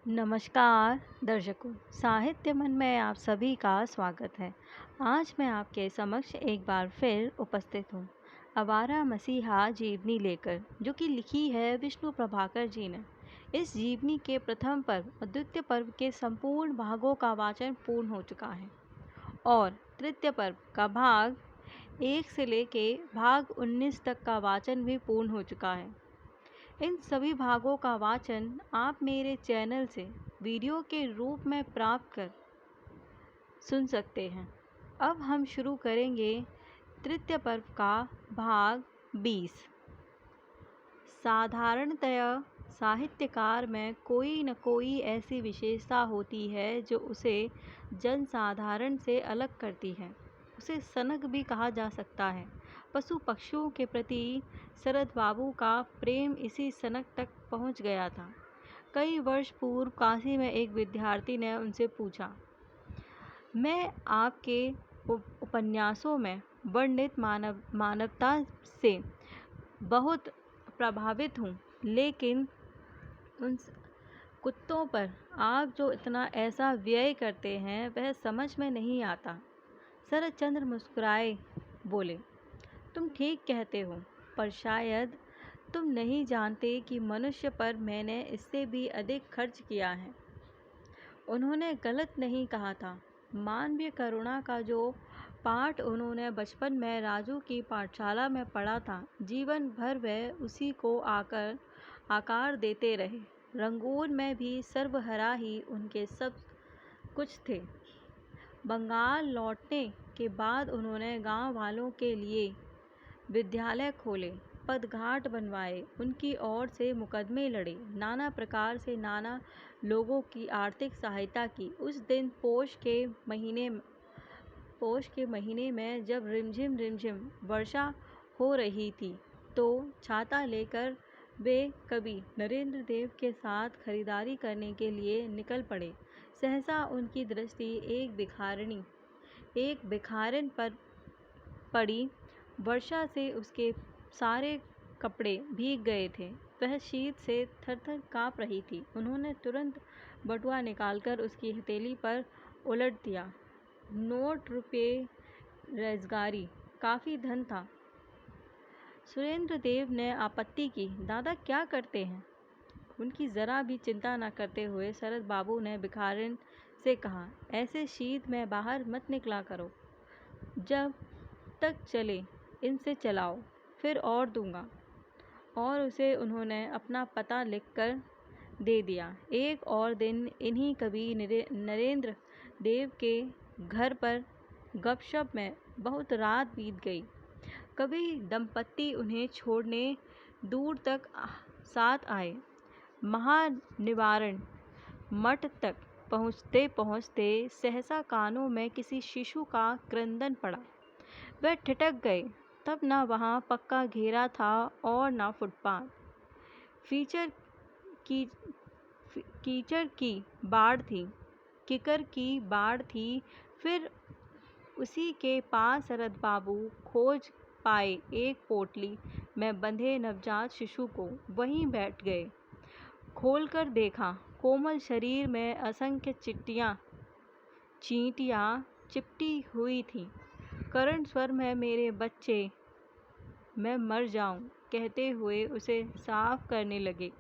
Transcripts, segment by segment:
नमस्कार दर्शकों, साहित्य मन में आप सभी का स्वागत है। आज मैं आपके समक्ष एक बार फिर उपस्थित हूँ आवारा मसीहा जीवनी लेकर, जो कि लिखी है विष्णु प्रभाकर जी ने। इस जीवनी के प्रथम पर्व और द्वितीय पर्व के संपूर्ण भागों का वाचन पूर्ण हो चुका है और तृतीय पर्व का भाग 1 से लेके भाग 19 तक का वाचन भी पूर्ण हो चुका है। इन सभी भागों का वाचन आप मेरे चैनल से वीडियो के रूप में प्राप्त कर सुन सकते हैं। अब हम शुरू करेंगे तृतीय पर्व का भाग 20। साधारणतया साहित्यकार में कोई न कोई ऐसी विशेषता होती है जो उसे जनसाधारण से अलग करती है। उसे सनक भी कहा जा सकता है। पशु पक्षियों के प्रति शरद बाबू का प्रेम इसी सनक तक पहुंच गया था। कई वर्ष पूर्व काशी में एक विद्यार्थी ने उनसे पूछा, मैं आपके उपन्यासों में वर्णित मानवता से बहुत प्रभावित हूँ, लेकिन उन कुत्तों पर आप जो इतना ऐसा व्यय करते हैं वह समझ में नहीं आता। शरदचंद्र मुस्कुराए बोले, तुम ठीक कहते हो, पर शायद तुम नहीं जानते कि मनुष्य पर मैंने इससे भी अधिक खर्च किया है। उन्होंने गलत नहीं कहा था। मानवीय करुणा का जो पाठ उन्होंने बचपन में राजू की पाठशाला में पढ़ा था, जीवन भर वह उसी को आकार देते रहे। रंगून में भी सर्वहरा ही उनके सब कुछ थे। बंगाल लौटने के बाद उन्होंने गांव वालों के लिए विद्यालय खोले, पदघाट बनवाए, उनकी ओर से मुकदमे लड़े, नाना प्रकार से नाना लोगों की आर्थिक सहायता की। उस दिन पोष के महीने में जब रिमझिम वर्षा हो रही थी, तो छाता लेकर वे कवि नरेंद्र देव के साथ खरीदारी करने के लिए निकल पड़े। सहसा उनकी दृष्टि एक भिखारिन पर पड़ी। वर्षा से उसके सारे कपड़े भीग गए थे। वह शीत से थर-थर काँप रही थी। उन्होंने तुरंत बटुआ निकालकर उसकी हथेली पर उलट दिया। नोट, रुपये, रेज़गारी, काफ़ी धन था। सुरेंद्र देव ने आपत्ति की, दादा क्या करते हैं? उनकी ज़रा भी चिंता न करते हुए शरद बाबू ने भिखारिन से कहा, ऐसे शीत में बाहर मत निकला करो। जब तक चले इनसे चलाओ, फिर और दूंगा। और उसे उन्होंने अपना पता लिखकर दे दिया। एक और दिन इन्हीं कवि नरेंद्र देव के घर पर गपशप में बहुत रात बीत गई। कवि दंपत्ति उन्हें छोड़ने दूर तक साथ आए। महानिवारण मठ तक पहुँचते पहुँचते सहसा कानों में किसी शिशु का क्रंदन पड़ा। वह ठिठक गए। तब न वहाँ पक्का घेरा था और न फुटपाथ। कीचड़ की बाढ़ थी। फिर उसी के पास शरद बाबू खोज पाए एक पोटली में बंधे नवजात शिशु को। वहीं बैठ गए। खोलकर देखा, कोमल शरीर में असंख्य चींटियाँ चिपटी हुई थीं। करुण स्वर में, मेरे बच्चे, मैं मर जाऊं, कहते हुए उसे साफ करने लगे।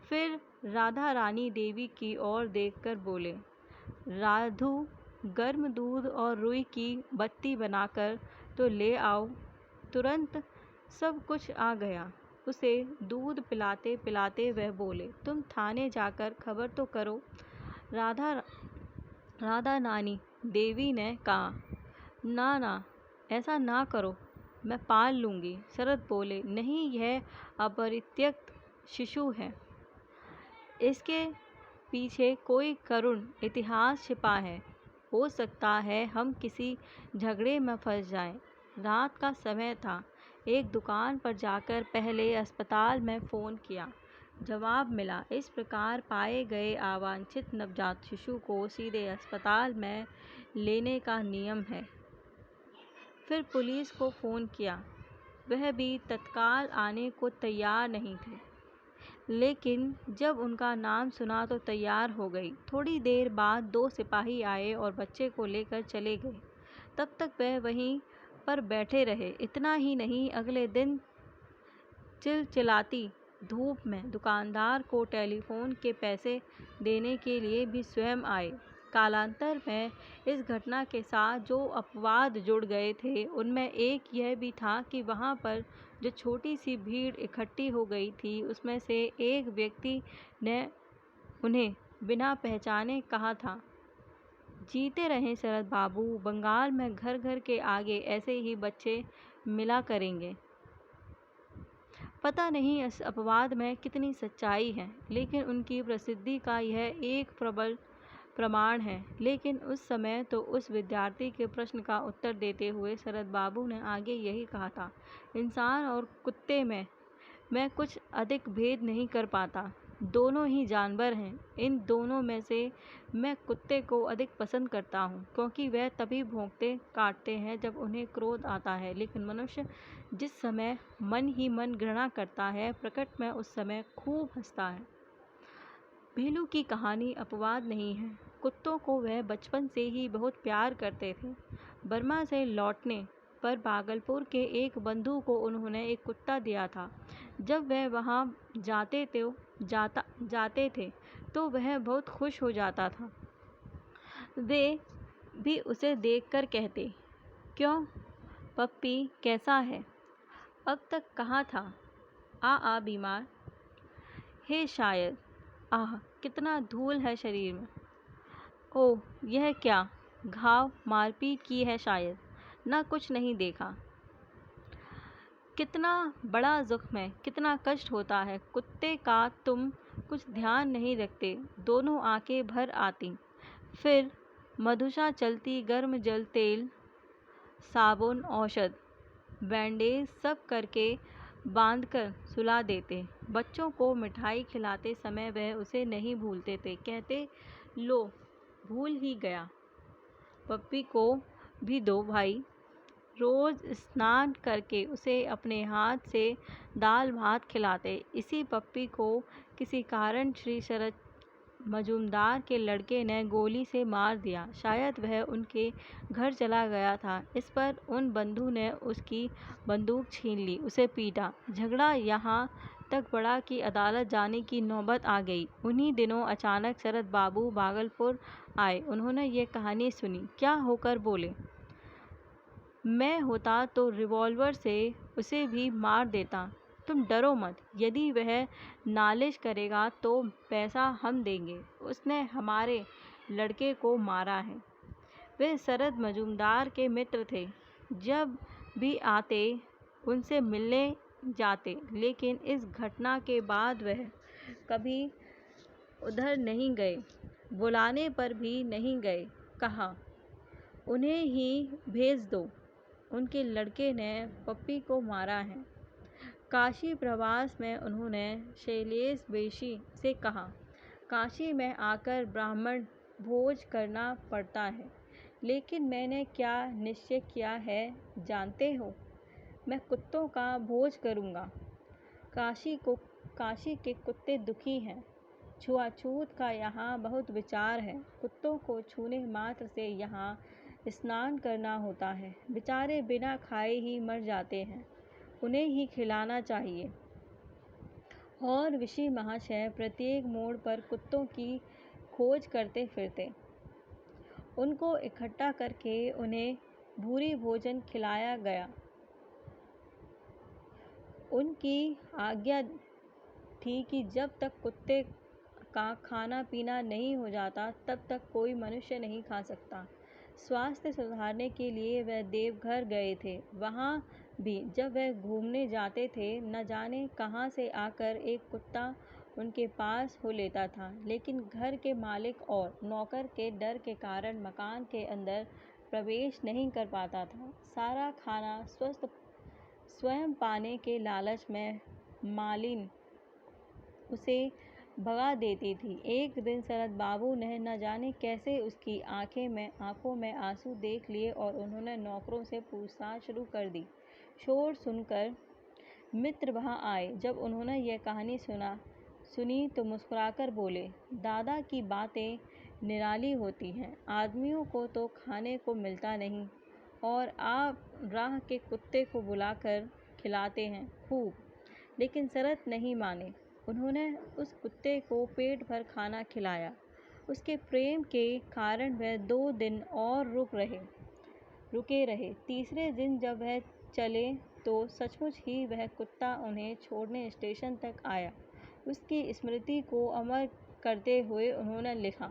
फिर राधा रानी देवी की ओर देखकर बोले, राधु, गर्म दूध और रुई की बत्ती बनाकर तो ले आओ। तुरंत सब कुछ आ गया। उसे दूध पिलाते पिलाते वह बोले, तुम थाने जाकर खबर तो करो। राधा नानी देवी ने कहा, ना, ऐसा ना करो, मैं पाल लूँगी। शरद बोले, नहीं, यह अपरित्यक्त शिशु है। इसके पीछे कोई करुण इतिहास छिपा है। हो सकता है हम किसी झगड़े में फंस जाएं। रात का समय था। एक दुकान पर जाकर पहले अस्पताल में फ़ोन किया। जवाब मिला, इस प्रकार पाए गए अवांछित नवजात शिशु को सीधे अस्पताल में लेने का नियम है। फिर पुलिस को फ़ोन किया। वह भी तत्काल आने को तैयार नहीं थे। लेकिन जब उनका नाम सुना तो तैयार हो गई। थोड़ी देर बाद 2 सिपाही आए और बच्चे को लेकर चले गए। तब तक वह वहीं पर बैठे रहे। इतना ही नहीं, अगले दिन चिलचिलाती धूप में दुकानदार को टेलीफोन के पैसे देने के लिए भी स्वयं आए। कालांतर में इस घटना के साथ जो अपवाद जुड़ गए थे, उनमें एक यह भी था कि वहां पर जो छोटी सी भीड़ इकट्ठी हो गई थी, उसमें से एक व्यक्ति ने उन्हें बिना पहचाने कहा था, जीते रहें शरद बाबू, बंगाल में घर घर के आगे ऐसे ही बच्चे मिला करेंगे। पता नहीं इस अपवाद में कितनी सच्चाई है, लेकिन उनकी प्रसिद्धि का यह एक प्रबल प्रमाण है। लेकिन उस समय तो उस विद्यार्थी के प्रश्न का उत्तर देते हुए शरद बाबू ने आगे यही कहा था, इंसान और कुत्ते में मैं कुछ अधिक भेद नहीं कर पाता। दोनों ही जानवर हैं। इन दोनों में से मैं कुत्ते को अधिक पसंद करता हूँ, क्योंकि वह तभी भौंकते काटते हैं जब उन्हें क्रोध आता है। लेकिन मनुष्य जिस समय मन ही मन घृणा करता है, प्रकट में उस समय खूब हंसता है। भीलू की कहानी अपवाद नहीं है। कुत्तों को वह बचपन से ही बहुत प्यार करते थे। बर्मा से लौटने पर भागलपुर के एक बंधु को उन्होंने एक कुत्ता दिया था। जब वह वहाँ जाते थे तो वह बहुत खुश हो जाता था। वे भी उसे देखकर कहते, क्यों पप्पी, कैसा है? अब तक कहाँ था? आ बीमार है शायद। आह, कितना धूल है शरीर में। ओह, यह क्या? घाव, मारपीट की है शायद। ना, कुछ नहीं देखा। कितना बड़ा जख्म है, कितना कष्ट होता है। कुत्ते का तुम कुछ ध्यान नहीं रखते। दोनों आंखें भर आती। फिर मधुशा चलती, गर्म जल, तेल, साबुन, औषध, बैंडेज सब करके बांधकर सुला देते। बच्चों को मिठाई खिलाते समय वह उसे नहीं भूलते थे। कहते, लो, भूल ही गया, पप्पी को भी दो भाई। रोज स्नान करके उसे अपने हाथ से दाल भात खिलाते। इसी पप्पी को किसी कारण श्री शरद मजूमदार के लड़के ने गोली से मार दिया। शायद वह उनके घर चला गया था। इस पर उन बंधु ने उसकी बंदूक छीन ली, उसे पीटा। झगड़ा यहाँ तक बढ़ा कि अदालत जाने की नौबत आ गई। उन्हीं दिनों अचानक शरद बाबू भागलपुर आए। उन्होंने ये कहानी सुनी। क्या होकर बोले, मैं होता तो रिवॉल्वर से उसे भी मार देता। तुम डरो मत, यदि वह नालिश करेगा तो पैसा हम देंगे। उसने हमारे लड़के को मारा है। वे शरद मजूमदार के मित्र थे। जब भी आते उनसे मिलने जाते, लेकिन इस घटना के बाद वह कभी उधर नहीं गए। बुलाने पर भी नहीं गए। कहा, उन्हें ही भेज दो, उनके लड़के ने पप्पी को मारा है। काशी प्रवास में उन्होंने शैलेश बेशी से कहा, काशी में आकर ब्राह्मण भोज करना पड़ता है, लेकिन मैंने क्या निश्चय किया है जानते हो? मैं कुत्तों का भोज करूँगा। काशी के कुत्ते दुखी हैं। छुआछूत का यहाँ बहुत विचार है। कुत्तों को छूने मात्र से यहाँ स्नान करना होता है। बेचारे बिना खाए ही मर जाते हैं। उन्हें ही खिलाना चाहिए। और ऋषि महाशय प्रत्येक मोड़ पर कुत्तों की खोज करते फिरते। उनको इकट्ठा करके उन्हें भूरी भोजन खिलाया गया। उनकी आज्ञा थी कि जब तक कुत्ते का खाना पीना नहीं हो जाता, तब तक कोई मनुष्य नहीं खा सकता। स्वास्थ्य सुधारने के लिए वह देवघर गए थे। वहाँ भी जब वह घूमने जाते थे, न जाने कहाँ से आकर एक कुत्ता उनके पास हो लेता था। लेकिन घर के मालिक और नौकर के डर के कारण मकान के अंदर प्रवेश नहीं कर पाता था। सारा खाना स्वयं पाने के लालच में मालिन उसे भगा देती थी। एक दिन शरद बाबू ने न जाने कैसे उसकी आंखों में आंसू देख लिए और उन्होंने नौकरों से पूछताछ शुरू कर दी। शोर सुनकर मित्र वहां आए। जब उन्होंने यह कहानी सुनी तो मुस्कुराकर बोले, दादा की बातें निराली होती हैं। आदमियों को तो खाने को मिलता नहीं और आप राह के कुत्ते को बुलाकर खिलाते हैं खूब। लेकिन शरत नहीं माने। उन्होंने उस कुत्ते को पेट भर खाना खिलाया। उसके प्रेम के कारण वह 2 दिन और रुके रहे। तीसरे दिन जब वह चले तो सचमुच ही वह कुत्ता उन्हें छोड़ने स्टेशन तक आया। उसकी स्मृति को अमर करते हुए उन्होंने लिखा,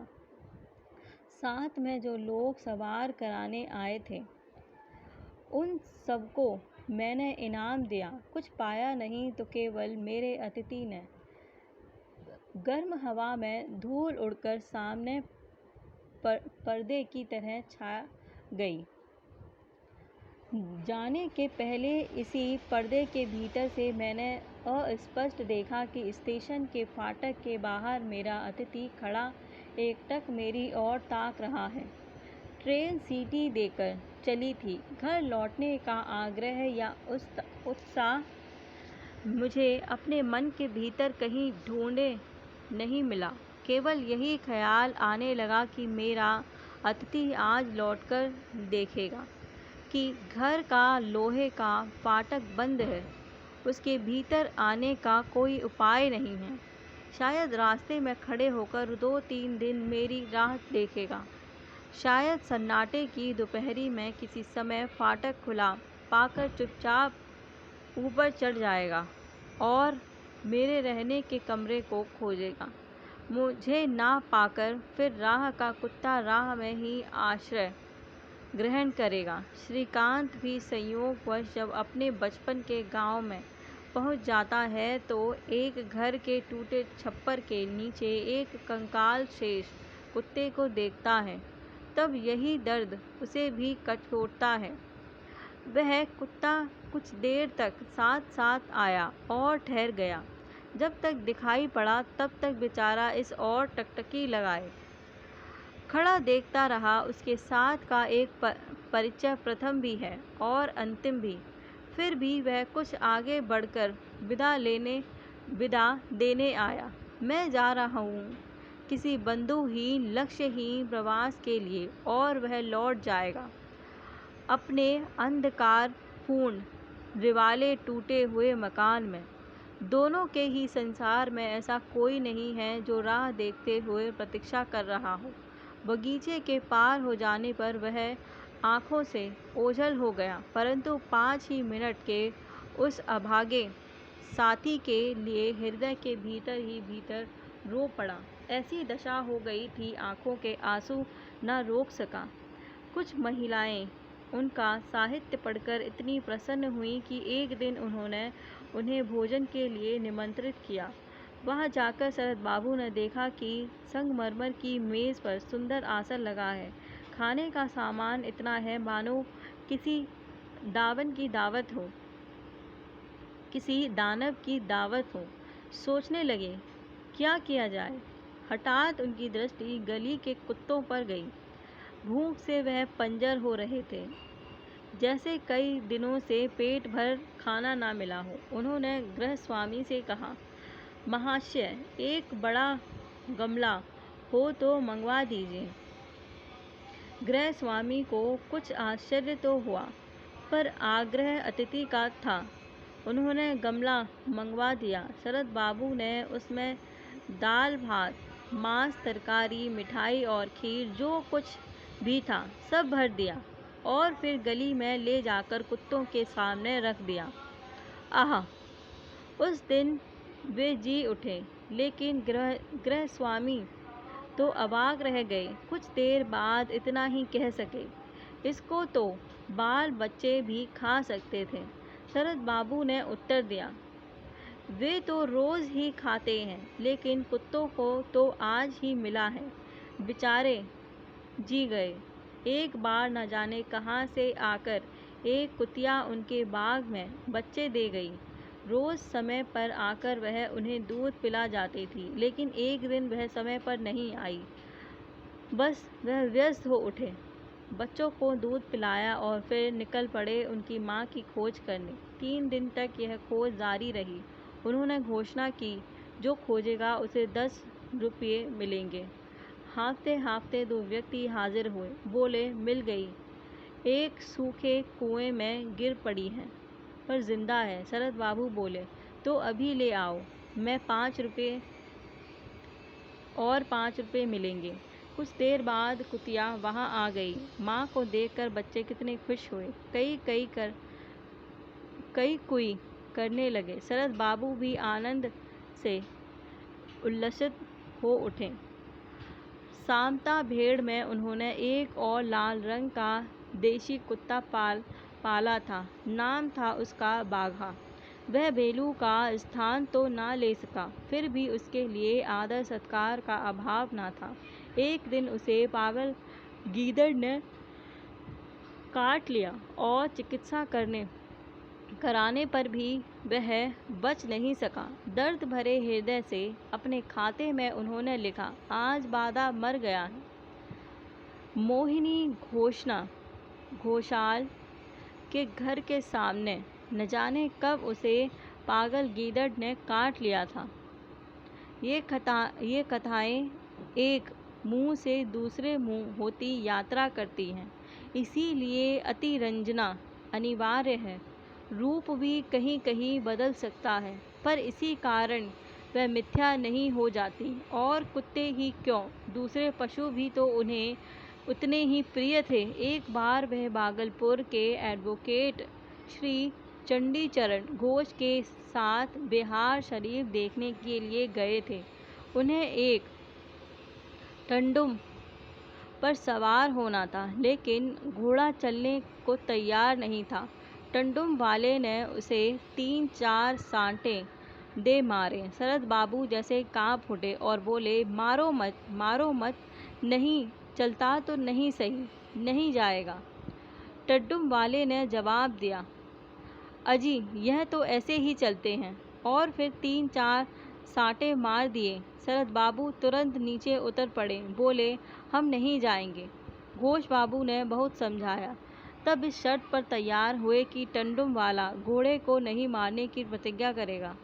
साथ में जो लोग सवार कराने आए थे उन सबको मैंने इनाम दिया। कुछ पाया नहीं तो केवल मेरे अतिथि ने। गर्म हवा में धूल उड़कर सामने पर्दे की तरह छा गई। जाने के पहले इसी पर्दे के भीतर से मैंने अस्पष्ट देखा कि स्टेशन के फाटक के बाहर मेरा अतिथि खड़ा एकटक मेरी ओर ताक रहा है। ट्रेन सीटी देकर चली थी। घर लौटने का आग्रह या उत्साह मुझे अपने मन के भीतर कहीं ढूंढे नहीं मिला। केवल यही ख्याल आने लगा कि मेरा अतिथि आज लौटकर देखेगा कि घर का लोहे का फाटक बंद है, उसके भीतर आने का कोई उपाय नहीं है। शायद रास्ते में खड़े होकर 2-3 दिन मेरी राह देखेगा। शायद सन्नाटे की दोपहरी में किसी समय फाटक खुला पाकर चुपचाप ऊपर चढ़ जाएगा और मेरे रहने के कमरे को खोजेगा। मुझे ना पाकर फिर राह का कुत्ता राह में ही आश्रय ग्रहण करेगा। श्रीकांत भी संयोगवश जब अपने बचपन के गांव में पहुंच जाता है तो एक घर के टूटे छप्पर के नीचे एक कंकाल शेष कुत्ते को देखता है। तब यही दर्द उसे भी कटोटता है। वह कुत्ता कुछ देर तक साथ साथ आया और ठहर गया। जब तक दिखाई पड़ा तब तक बेचारा इस और टकटकी लगाए खड़ा देखता रहा। उसके साथ का एक परिचय प्रथम भी है और अंतिम भी। फिर भी वह कुछ आगे बढ़कर विदा देने आया। मैं जा रहा हूँ किसी बंधुहीन लक्ष्यहीन प्रवास के लिए और वह लौट जाएगा अपने अंधकारपूर्ण रिवाले टूटे हुए मकान में। दोनों के ही संसार में ऐसा कोई नहीं है जो राह देखते हुए प्रतीक्षा कर रहा हो। बगीचे के पार हो जाने पर वह आँखों से ओझल हो गया, परंतु 5 ही मिनट के उस अभागे साथी के लिए हृदय के भीतर ही भीतर रो पड़ा। ऐसी दशा हो गई थी, आँखों के आंसू न रोक सका। कुछ महिलाएं उनका साहित्य पढ़कर इतनी प्रसन्न हुई कि एक दिन उन्होंने उन्हें भोजन के लिए निमंत्रित किया। वहां जाकर शरद बाबू ने देखा कि संगमरमर की मेज़ पर सुंदर आसन लगा है। खाने का सामान इतना है मानो किसी दानव की दावत हो। सोचने लगे क्या किया जाए। हठात उनकी दृष्टि गली के कुत्तों पर गई। भूख से वह पंजर हो रहे थे, जैसे कई दिनों से पेट भर खाना ना मिला हो। उन्होंने गृहस्वामी से कहा, महाशय एक बड़ा गमला हो तो मंगवा दीजिए। गृहस्वामी को कुछ आश्चर्य तो हुआ, पर आग्रह अतिथि का था। उन्होंने गमला मंगवा दिया। शरद बाबू ने उसमें दाल भात, मांस, तरकारी, मिठाई और खीर, जो कुछ भी था सब भर दिया और फिर गली में ले जाकर कुत्तों के सामने रख दिया। आह! उस दिन वे जी उठे, लेकिन गृहस्वामी तो अवाक रह गए। कुछ देर बाद इतना ही कह सके, इसको तो बाल बच्चे भी खा सकते थे। शरद बाबू ने उत्तर दिया, वे तो रोज ही खाते हैं, लेकिन कुत्तों को तो आज ही मिला है। बेचारे जी गए। एक बार न जाने कहाँ से आकर एक कुतिया उनके बाग में बच्चे दे गई। रोज समय पर आकर वह उन्हें दूध पिला जाती थी, लेकिन एक दिन वह समय पर नहीं आई। बस वह व्यस्त हो उठे, बच्चों को दूध पिलाया और फिर निकल पड़े उनकी माँ की खोज करने। 3 दिन तक यह खोज जारी रही। उन्होंने घोषणा की, जो खोजेगा उसे 10 रुपये मिलेंगे। हाँफते हाँफते 2 व्यक्ति हाजिर हुए। बोले, मिल गई। एक सूखे कुएं में गिर पड़ी है पर जिंदा है। शरद बाबू बोले, तो अभी ले आओ, मैं 5 रुपये और 5 रुपये मिलेंगे। कुछ देर बाद कुतिया वहाँ आ गई। माँ को देखकर बच्चे कितने खुश हुए। कई कुई करने लगे। शरद बाबू भी आनंद से उल्लसित हो उठे। सामता भेड़ में उन्होंने एक और लाल रंग का देशी कुत्ता पाला था। नाम था उसका बाघा। वह बेलू का स्थान तो ना ले सका, फिर भी उसके लिए आदर सत्कार का अभाव ना था। एक दिन उसे पागल गीदड़ ने काट लिया और चिकित्सा कराने पर भी वह बच नहीं सका। दर्द भरे हृदय से अपने खाते में उन्होंने लिखा, आज बादा मर गया है। मोहिनी घोषाल के घर के सामने न जाने कब उसे पागल गीदड़ ने काट लिया था। ये कथाएं एक मुंह से दूसरे मुंह होती यात्रा करती हैं, इसीलिए अतिरंजना अनिवार्य है। रूप भी कहीं कहीं बदल सकता है, पर इसी कारण वह मिथ्या नहीं हो जाती। और कुत्ते ही क्यों, दूसरे पशु भी तो उन्हें उतने ही प्रिय थे। एक बार वह भागलपुर के एडवोकेट श्री चंडीचरण घोष के साथ बिहार शरीफ देखने के लिए गए थे। उन्हें एक टंडुम पर सवार होना था, लेकिन घोड़ा चलने को तैयार नहीं था। टंडुम वाले ने उसे 3-4 सांटे दे मारे। शरद बाबू जैसे कांप उठे और बोले, मारो मत, नहीं चलता तो नहीं सही, नहीं जाएगा। टंडुम वाले ने जवाब दिया, अजी यह तो ऐसे ही चलते हैं। और फिर 3-4 साँटे मार दिए। शरद बाबू तुरंत नीचे उतर पड़े। बोले, हम नहीं जाएंगे। घोष बाबू ने बहुत समझाया, तब इस शर्त पर तैयार हुए कि टंडुम वाला घोड़े को नहीं मारने की प्रतिज्ञा करेगा।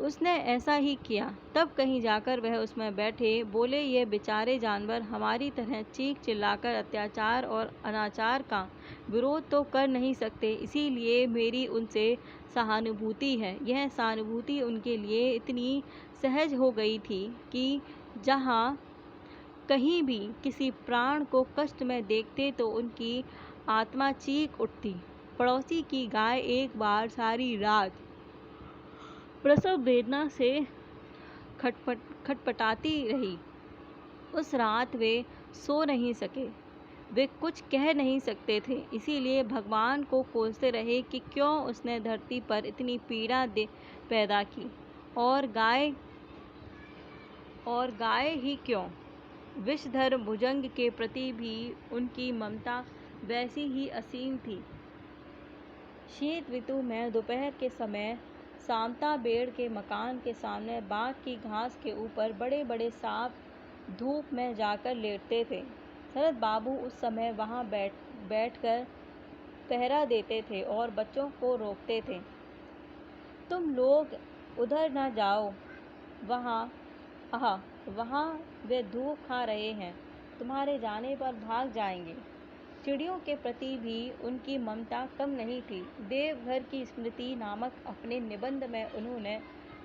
उसने ऐसा ही किया। तब कहीं जाकर वह उसमें बैठे। बोले, ये बेचारे जानवर हमारी तरह चीख चिल्लाकर अत्याचार और अनाचार का विरोध तो कर नहीं सकते, इसीलिए मेरी उनसे सहानुभूति है। यह सहानुभूति उनके लिए इतनी सहज हो गई थी कि जहाँ कहीं भी किसी प्राण को कष्ट में देखते तो उनकी आत्मा चीख उठती। पड़ोसी की गाय एक बार सारी रात प्रसव वेदना से खटपटाती रही। उस रात वे सो नहीं सके। वे कुछ कह नहीं सकते थे, इसीलिए भगवान को कोसते रहे कि क्यों उसने धरती पर इतनी पीड़ा पैदा की। और गाय ही क्यों, विषधर भुजंग के प्रति भी उनकी ममता वैसी ही असीम थी। शीत ऋतु में दोपहर के समय सामता बेड़ के मकान के सामने बाग की घास के ऊपर बड़े बड़े सांप धूप में जाकर लेटते थे। शरद बाबू उस समय वहाँ बैठकर पहरा देते थे और बच्चों को रोकते थे, तुम लोग उधर न जाओ, वहाँ वे धूप खा रहे हैं, तुम्हारे जाने पर भाग जाएंगे। चिड़ियों के प्रति भी उनकी ममता कम नहीं थी। देवघर की स्मृति नामक अपने निबंध में उन्होंने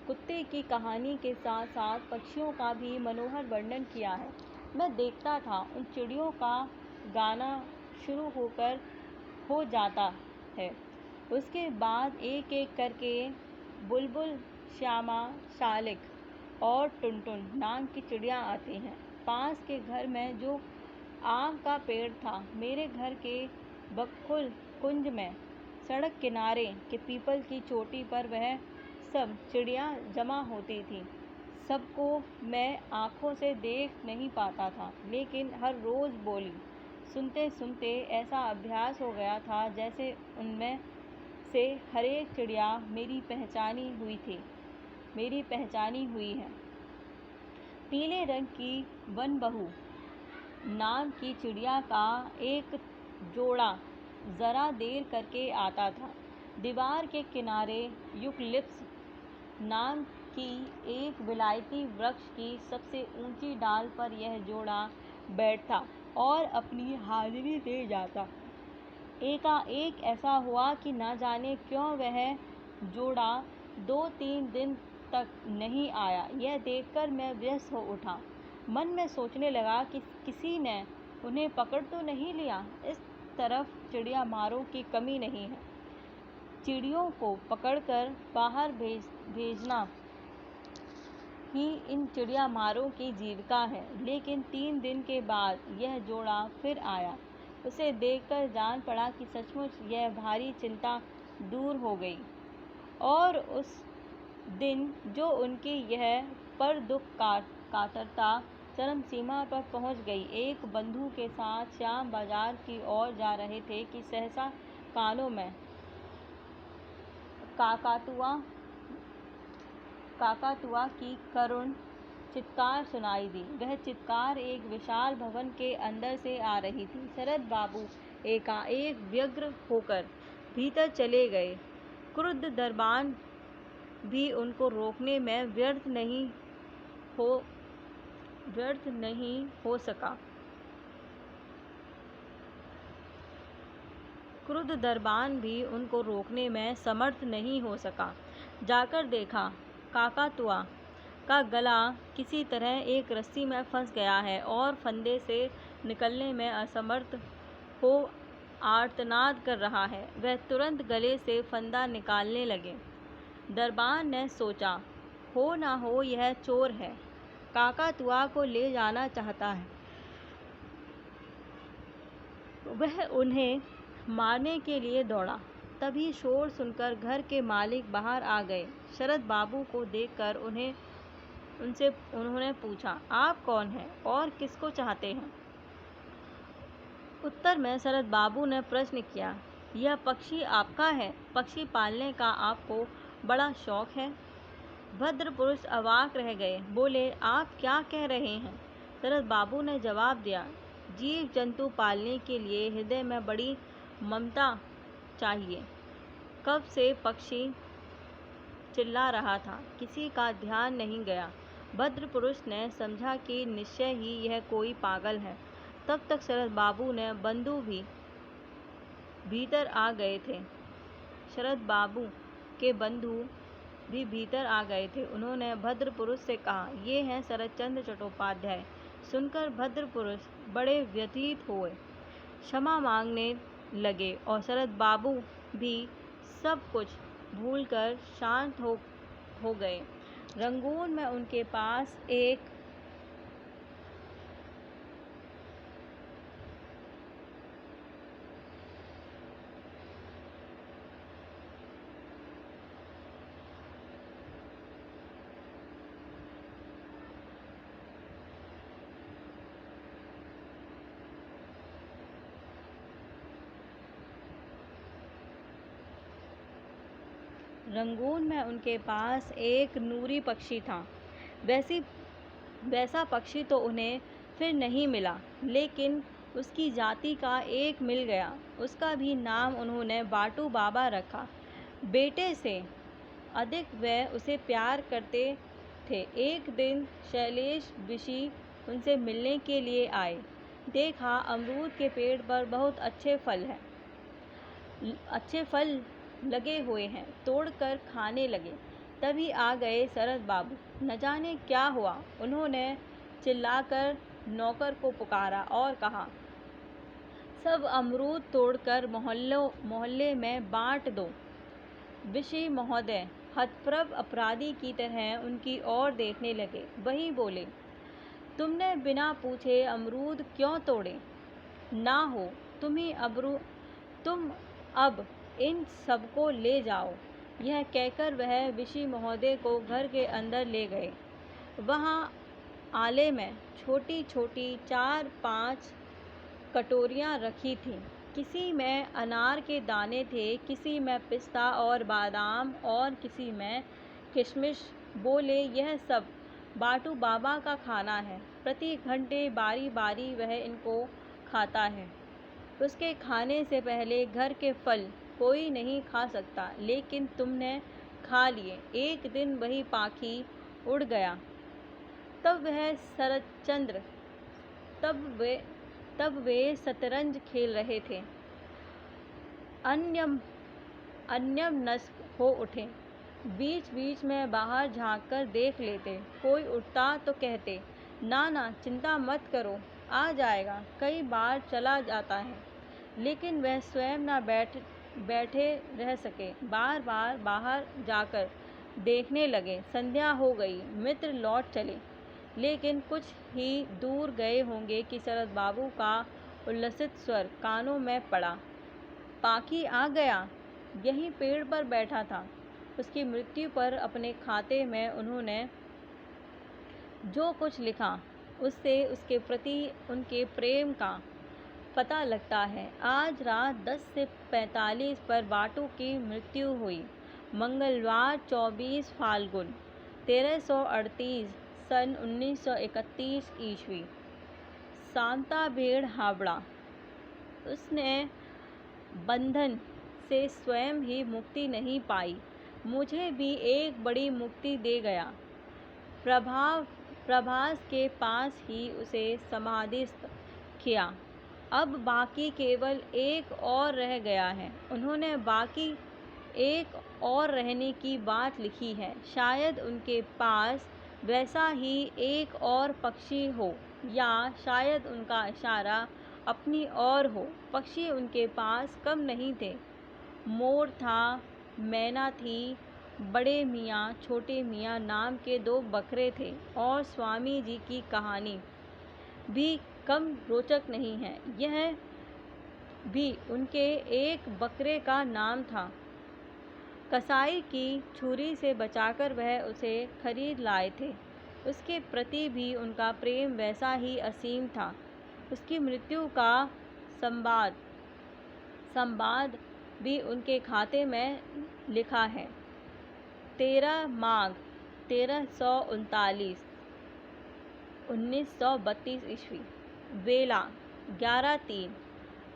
कुत्ते की कहानी के साथ साथ पक्षियों का भी मनोहर वर्णन किया है। मैं देखता था उन चिड़ियों का गाना शुरू हो जाता है, उसके बाद एक एक करके बुलबुल, श्यामा, शालिक और टुनटुन नाम की चिड़िया आती हैं। पास के घर में जो आम का पेड़ था, मेरे घर के बकुल कुंज में, सड़क किनारे के पीपल की चोटी पर वह सब चिड़िया जमा होती थी। सबको मैं आँखों से देख नहीं पाता था, लेकिन हर रोज़ बोली सुनते सुनते ऐसा अभ्यास हो गया था जैसे उनमें से हर एक चिड़िया मेरी पहचानी हुई है। पीले रंग की वनबहू नाम की चिड़िया का एक जोड़ा ज़रा देर करके आता था। दीवार के किनारे यूकलिप्स नाम कि एक विलायती वृक्ष की सबसे ऊंची डाल पर यह जोड़ा बैठता और अपनी हाजिरी दे जाता। एकाएक ऐसा हुआ कि न जाने क्यों वह जोड़ा 2-3 दिन तक नहीं आया। यह देखकर मैं व्यस्त हो उठा। मन में सोचने लगा कि किसी ने उन्हें पकड़ तो नहीं लिया। इस तरफ चिड़ियामारों की कमी नहीं है। चिड़ियों को पकड़कर बाहर भेजना ही इन चिड़ियामारों की जीविका है। लेकिन 3 दिन के बाद यह जोड़ा फिर आया। उसे देखकर जान पड़ा कि सचमुच यह भारी चिंता दूर हो गई और उस दिन जो उनकी यह पर दुख कातरता चरम सीमा पर पहुंच गई। एक बंधु के साथ श्याम बाजार की ओर जा रहे थे कि सहसा कानों में काकातुआ की करुण चित्कार सुनाई दी। वह चित्कार एक विशाल भवन के अंदर से आ रही थी। शरद बाबू एकाएक व्यग्र होकर भीतर चले गए। क्रुद्ध दरबान भी उनको रोकने में व्यर्थ नहीं हो सका। क्रुद्ध दरबान भी उनको रोकने में समर्थ नहीं हो सका। जाकर देखा, काकातुआ का गला किसी तरह एक रस्सी में फंस गया है और फंदे से निकलने में असमर्थ हो आर्तनाद कर रहा है। वह तुरंत गले से फंदा निकालने लगे। दरबान ने सोचा, हो ना हो यह चोर है, काकातुआ को ले जाना चाहता है। वह उन्हें मारने के लिए दौड़ा। तभी शोर सुनकर घर के मालिक बाहर आ गए। शरद बाबू को देखकर उन्होंने पूछा, आप कौन हैं और किसको चाहते हैं? उत्तर में शरद बाबू ने प्रश्न किया, यह पक्षी आपका है? पक्षी पालने का आपको बड़ा शौक है? भद्र पुरुष अवाक रह गए। बोले, आप क्या कह रहे हैं? शरद बाबू ने जवाब दिया, जीव जंतु पालने के लिए हृदय में बड़ी ममता चाहिए। कब से पक्षी चिल्ला रहा था, किसी का ध्यान नहीं गया। भद्र पुरुष ने समझा कि निश्चय ही यह कोई पागल है। तब तक शरद बाबू ने बंधु भी भीतर आ गए थे। शरद बाबू के बंधु भी भीतर आ गए थे। उन्होंने भद्र पुरुष से कहा, ये हैं शरदचंद्र चट्टोपाध्याय। सुनकर भद्र पुरुष बड़े व्यथित हुए, क्षमा मांगने लगे और शरद बाबू भी सब कुछ भूलकर शांत हो गए। रंगून में उनके पास एक नूरी पक्षी था। वैसा पक्षी तो उन्हें फिर नहीं मिला, लेकिन उसकी जाति का एक मिल गया। उसका भी नाम उन्होंने बाटू बाबा रखा। बेटे से अधिक वह उसे प्यार करते थे। एक दिन शैलेश ऋषि उनसे मिलने के लिए आए। देखा, अमरूद के पेड़ पर बहुत अच्छे फल लगे हुए हैं। तोड़कर खाने लगे। तभी आ गए शरद बाबू। न जाने क्या हुआ, उन्होंने चिल्लाकर नौकर को पुकारा और कहा, सब अमरूद तोड़कर मोहल्ले में बांट दो। ऋषि महोदय हतप्रभ अपराधी की तरह उनकी ओर देखने लगे। वही बोले, तुमने बिना पूछे अमरूद क्यों तोड़े? ना हो, तुम अब इन सबको ले जाओ। यह कहकर वह ऋषि महोदय को घर के अंदर ले गए। वहाँ आले में छोटी छोटी 4-5 कटोरियाँ रखी थीं। किसी में अनार के दाने थे, किसी में पिस्ता और बादाम और किसी में किशमिश। बोले, यह सब बाटू बाबा का खाना है। प्रति घंटे बारी बारी वह इनको खाता है। उसके खाने से पहले घर के फल कोई नहीं खा सकता। लेकिन तुमने खा लिए। एक दिन वही पाखी उड़ गया। तब वह शरतचंद्र तब वे शतरंज खेल रहे थे। अन्यमनस्क हो उठे। बीच बीच में बाहर झाँक कर देख लेते। कोई उठता तो कहते, ना चिंता मत करो, आ जाएगा। कई बार चला जाता है, लेकिन वह स्वयं न बैठे रह सके। बार बार बाहर जाकर देखने लगे। संध्या हो गई। मित्र लौट चले, लेकिन कुछ ही दूर गए होंगे कि शरद बाबू का उल्लसित स्वर कानों में पड़ा। पाखी आ गया, यहीं पेड़ पर बैठा था। उसकी मृत्यु पर अपने खाते में उन्होंने जो कुछ लिखा, उससे उसके प्रति उनके प्रेम का पता लगता है। आज रात 10 से 45 पर बाटू की मृत्यु हुई। मंगलवार 24 फाल्गुन 1338 सन 1931 ईस्वी। शांताबेड़ हावड़ा। उसने बंधन से स्वयं ही मुक्ति नहीं पाई, मुझे भी एक बड़ी मुक्ति दे गया। प्रभास के पास ही उसे समाधिस्थ किया। अब बाकी केवल एक और रह गया है। उन्होंने बाकी एक और रहने की बात लिखी है। शायद उनके पास वैसा ही एक और पक्षी हो, या शायद उनका इशारा अपनी ओर हो। पक्षी उनके पास कम नहीं थे। मोर था, मैना थी, बड़े मियाँ छोटे मियाँ नाम के 2 बकरे थे, और स्वामी जी की कहानी भी कम रोचक नहीं है। यह भी उनके एक बकरे का नाम था। कसाई की छुरी से बचाकर वह उसे खरीद लाए थे। उसके प्रति भी उनका प्रेम वैसा ही असीम था। उसकी मृत्यु का संवाद भी उनके खाते में लिखा है। 13 माघ 1339 1932 ईस्वी। बेला 11:03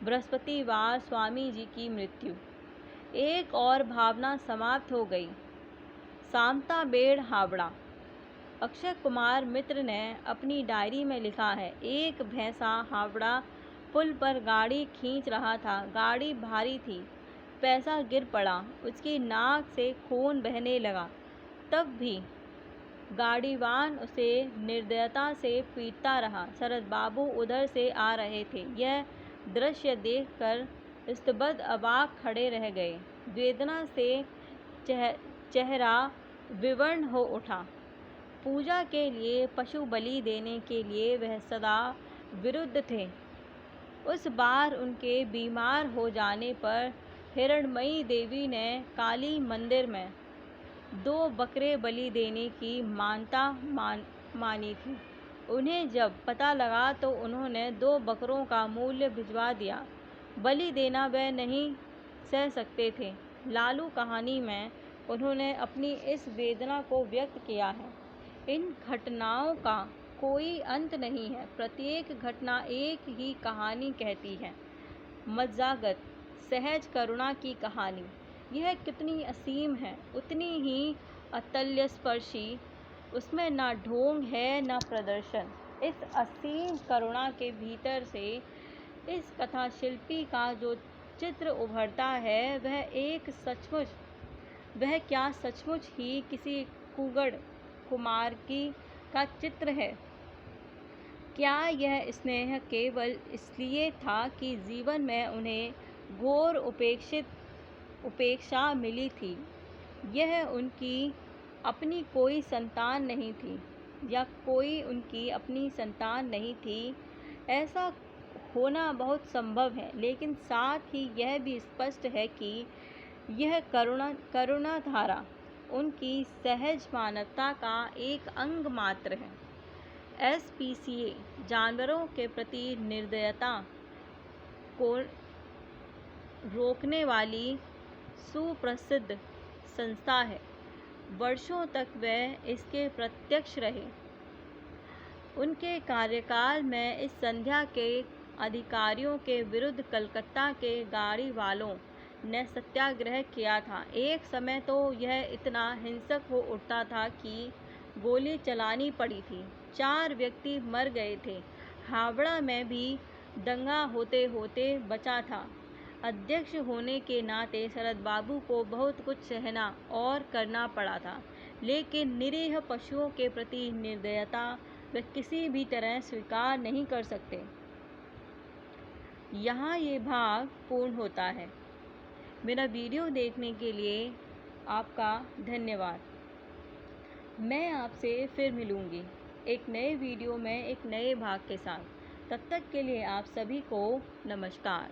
बृहस्पतिवार। स्वामी जी की मृत्यु। एक और भावना समाप्त हो गई। शांताबेड़ हावड़ा। अक्षय कुमार मित्र ने अपनी डायरी में लिखा है, एक भैंसा हावड़ा पुल पर गाड़ी खींच रहा था। गाड़ी भारी थी। पैसा गिर पड़ा। उसकी नाक से खून बहने लगा। तब भी गाड़ीवान उसे निर्दयता से पीटता रहा। शरद बाबू उधर से आ रहे थे। यह दृश्य देखकर स्तब्ध अवाक खड़े रह गए। वेदना से चेहरा विवर्ण हो उठा। पूजा के लिए पशु बलि देने के लिए वह सदा विरुद्ध थे। उस बार उनके बीमार हो जाने पर हिरणमयी देवी ने काली मंदिर में 2 बकरे बलि देने की मानता मानी थी। उन्हें जब पता लगा तो उन्होंने 2 बकरों का मूल्य भिजवा दिया। बलि देना वह नहीं सह सकते थे। लालू कहानी में उन्होंने अपनी इस वेदना को व्यक्त किया है। इन घटनाओं का कोई अंत नहीं है। प्रत्येक घटना एक ही कहानी कहती है, मज्जागत सहज करुणा की कहानी। यह कितनी असीम है, उतनी ही अतल्यस्पर्शी। उसमें ना ढोंग है, ना प्रदर्शन। इस असीम करुणा के भीतर से इस कथा शिल्पी का जो चित्र उभरता है, वह क्या सचमुच ही किसी कुगड़ कुमारकी का चित्र है? क्या यह स्नेह केवल इसलिए था कि जीवन में उन्हें घोर उपेक्षा मिली थी? यह उनकी अपनी कोई संतान नहीं थी, या कोई उनकी अपनी संतान नहीं थी? ऐसा होना बहुत संभव है, लेकिन साथ ही यह भी स्पष्ट है कि यह करुणा धारा उनकी सहज मानवता का एक अंग मात्र है। SPCA जानवरों के प्रति निर्दयता को रोकने वाली सुप्रसिद्ध संस्था है। वर्षों तक वह इसके प्रत्यक्ष रहे। उनके कार्यकाल में इस संस्था के अधिकारियों के विरुद्ध कलकत्ता के गाड़ी वालों ने सत्याग्रह किया था। एक समय तो यह इतना हिंसक हो उठता था कि गोली चलानी पड़ी थी। 4 व्यक्ति मर गए थे। हावड़ा में भी दंगा होते होते बचा था। अध्यक्ष होने के नाते शरद बाबू को बहुत कुछ सहना और करना पड़ा था, लेकिन निरीह पशुओं के प्रति निर्दयता वे किसी भी तरह स्वीकार नहीं कर सकते। यहाँ ये भाग पूर्ण होता है। मेरा वीडियो देखने के लिए आपका धन्यवाद। मैं आपसे फिर मिलूँगी एक नए वीडियो में एक नए भाग के साथ। तब तक के लिए आप सभी को नमस्कार।